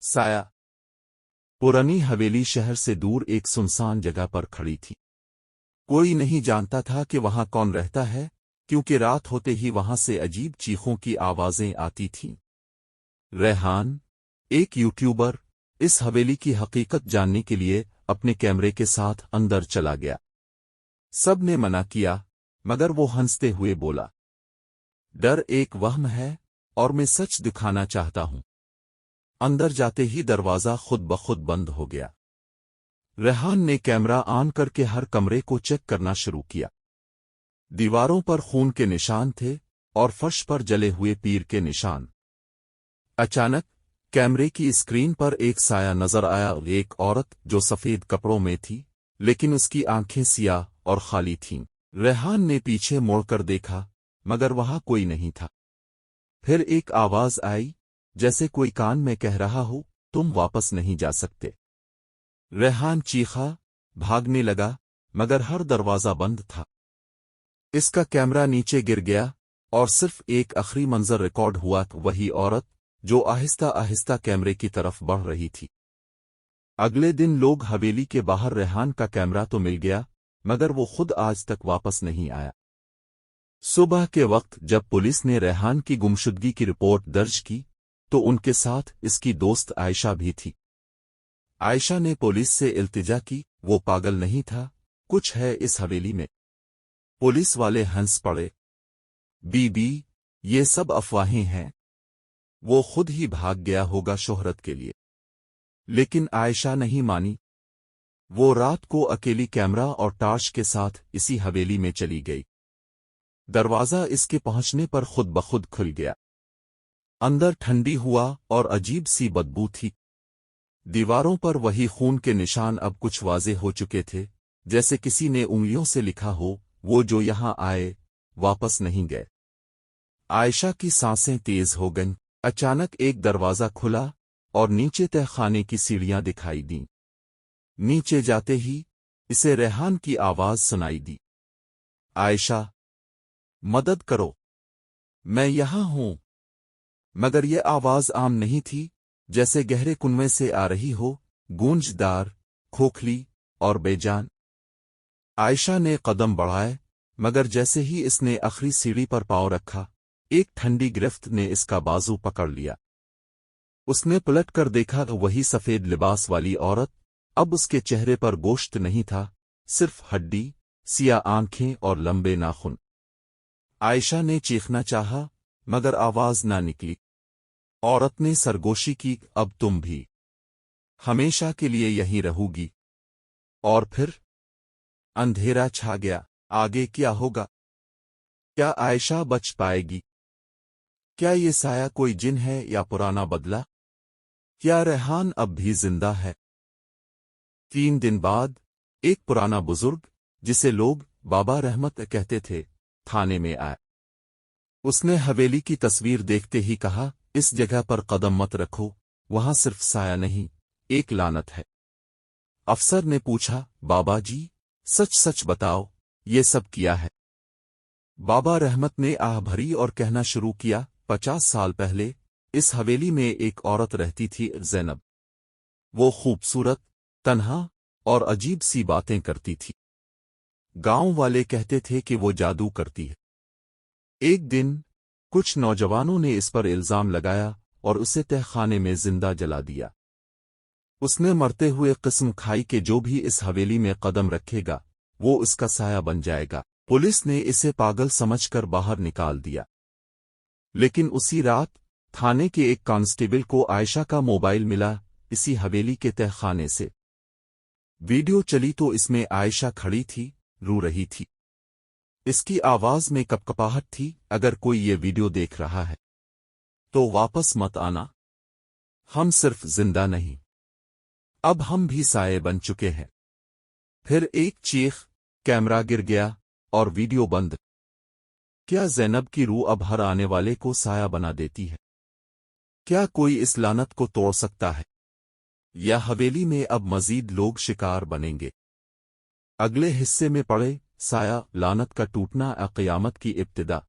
साया। पुरानी हवेली शहर से दूर एक सुनसान जगह पर खड़ी थी। कोई नहीं जानता था कि वहां कौन रहता है, क्योंकि रात होते ही वहां से अजीब चीखों की आवाजें आती थीं। रेहान, एक यूट्यूबर, इस हवेली की हकीकत जानने के लिए अपने कैमरे के साथ अंदर चला गया। सब ने मना किया, मगर वो हंसते हुए बोला, डर एक वहम है और मैं सच दिखाना चाहता हूं। अंदर जाते ही दरवाजा खुद ब खुद बंद हो गया। रेहान ने कैमरा ऑन करके हर कमरे को चेक करना शुरू किया। दीवारों पर खून के निशान थे और फर्श पर जले हुए पीर के निशान। अचानक कैमरे की स्क्रीन पर एक साया नजर आया, एक औरत जो सफेद कपड़ों में थी, लेकिन उसकी आंखें सियाह और खाली थीं। रेहान ने पीछे मुड़कर देखा, मगर वहां कोई नहीं था। फिर एक आवाज आई, जैसे कोई कान में कह रहा हो, तुम वापस नहीं जा सकते। रेहान चीखा, भागने लगा, मगर हर दरवाजा बंद था। इसका कैमरा नीचे गिर गया और सिर्फ एक आखिरी मंजर रिकॉर्ड हुआ, वही औरत जो आहिस्ता आहिस्ता कैमरे की तरफ बढ़ रही थी। अगले दिन लोग हवेली के बाहर रेहान का कैमरा तो मिल गया, मगर वो खुद आज तक वापस नहीं आया। सुबह के वक्त जब पुलिस ने रेहान की गुमशुदगी की रिपोर्ट दर्ज की, तो उनके साथ इसकी दोस्त आयशा भी थी। आयशा ने पुलिस से इल्तिजा की, वो पागल नहीं था, कुछ है इस हवेली में। पुलिस वाले हंस पड़े, बीबी, ये सब अफवाहें हैं, वो खुद ही भाग गया होगा शोहरत के लिए। लेकिन आयशा नहीं मानी। वो रात को अकेली कैमरा और टार्च के साथ इसी हवेली में चली गई। दरवाजा इसके पहुंचने पर खुद ब खुद खुल गया। अंदर ठंडी हुआ और अजीब सी बदबू थी। दीवारों पर वही खून के निशान अब कुछ वाज़ेह हो चुके थे, जैसे किसी ने उंगलियों से लिखा हो, वो जो यहां आए वापस नहीं गए। आयशा की सांसें तेज हो गईं। अचानक एक दरवाजा खुला और नीचे तह खाने की सीढ़ियां दिखाई दीं। नीचे जाते ही इसे रेहान की आवाज सुनाई दी, आयशा, मदद करो, मैं यहां हूं। मगर यह आवाज आम नहीं थी, जैसे गहरे कुनवे से आ रही हो, गूंजदार, खोखली और बेजान। आयशा ने कदम बढ़ाए, मगर जैसे ही इसने आखिरी सीढ़ी पर पांव रखा, एक ठंडी गिरफ्त ने इसका बाजू पकड़ लिया। उसने पलट कर देखा तो वही सफेद लिबास वाली औरत। अब उसके चेहरे पर गोश्त नहीं था, सिर्फ हड्डी, सियाह आंखें और लंबे नाखून। आयशा ने चीखना चाहा, मगर आवाज ना निकली। औरत ने सरगोशी की, अब तुम भी हमेशा के लिए यहीं रहोगी। और फिर अंधेरा छा गया। आगे क्या होगा? क्या आयशा बच पाएगी? क्या ये साया कोई जिन है या पुराना बदला? क्या रेहान अब भी जिंदा है? 3 दिन बाद एक पुराना बुजुर्ग, जिसे लोग बाबा रहमत कहते थे, थाने में आया। उसने हवेली की तस्वीर देखते ही कहा, इस जगह पर कदम मत रखो, वहां सिर्फ साया नहीं, एक लानत है। अफसर ने पूछा, बाबा जी, सच सच बताओ, ये सब किया है? बाबा रहमत ने आह भरी और कहना शुरू किया, 50 साल पहले इस हवेली में एक औरत रहती थी, ज़ैनब। वो खूबसूरत, तन्हा और अजीब सी बातें करती थी। गांव वाले कहते थे कि वो जादू करती है। एक दिन कुछ नौजवानों ने इस पर इल्जाम लगाया और उसे तहखाने में जिंदा जला दिया। उसने मरते हुए कसम खाई कि जो भी इस हवेली में कदम रखेगा, वो उसका साया बन जाएगा। पुलिस ने इसे पागल समझकर बाहर निकाल दिया। लेकिन उसी रात थाने के एक कांस्टेबल को आयशा का मोबाइल मिला, इसी हवेली के तहखाने से। वीडियो चली तो इसमें आयशा खड़ी थी, रो रही थी। इसकी आवाज में कपकपाहट थी, अगर कोई ये वीडियो देख रहा है तो वापस मत आना। हम सिर्फ जिंदा नहीं, अब हम भी साये बन चुके हैं। फिर एक चीख, कैमरा गिर गया और वीडियो बंद। क्या ज़ैनब की रूह अब हर आने वाले को साया बना देती है? क्या कोई इस लानत को तोड़ सकता है? या हवेली में अब मजीद लोग शिकार बनेंगे? अगले हिस्से में पढ़े, साया, लानत का टूटना, क़यामत की इब्तिदा।